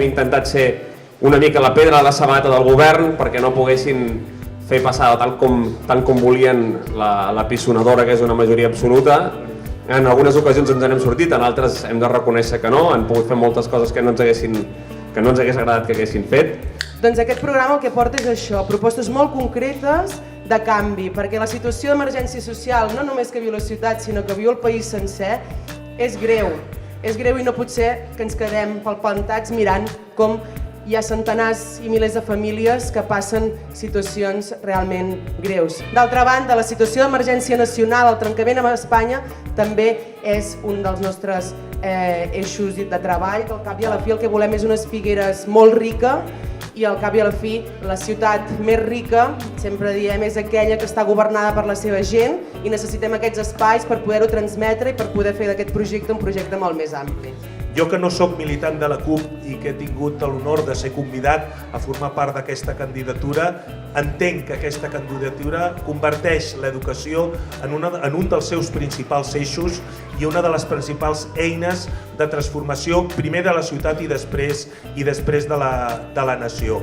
intentat ser una mica la pedra a la sabata del govern perquè no poguessin fer passar tant com volien la pisonadora, que és una majoria absoluta. En algunes ocasions ens n'hem sortit, en altres hem de reconèixer que no, han pogut fer moltes coses que no ens hagués agradat que haguessin fet. Doncs aquest programa el que porta és això, propostes molt concretes de canvi, perquè la situació d'emergència social, no només que viu la ciutat, sinó que viu el país sencer, és greu i no pot ser que ens quedem palplantats mirant com hi ha centenars i milers de famílies que passen situacions realment greus. D'altra banda, la situació d'emergència nacional, el trencament amb Espanya, també és un dels nostres eixos de treball, que al cap i a la fi el que volem és unes Figueres molt rica i al cap i a la fi la ciutat més rica, sempre diem, és aquella que està governada per la seva gent i necessitem aquests espais per poder-ho transmetre i per poder fer d'aquest projecte un projecte molt més ampli. Jo que no sóc militant de la CUP i que he tingut l'honor de ser convidat a formar part d'aquesta candidatura, entenc que aquesta candidatura converteix l'educació en un dels seus principals eixos i una de les principals eines de transformació, primer de la ciutat i després de la nació.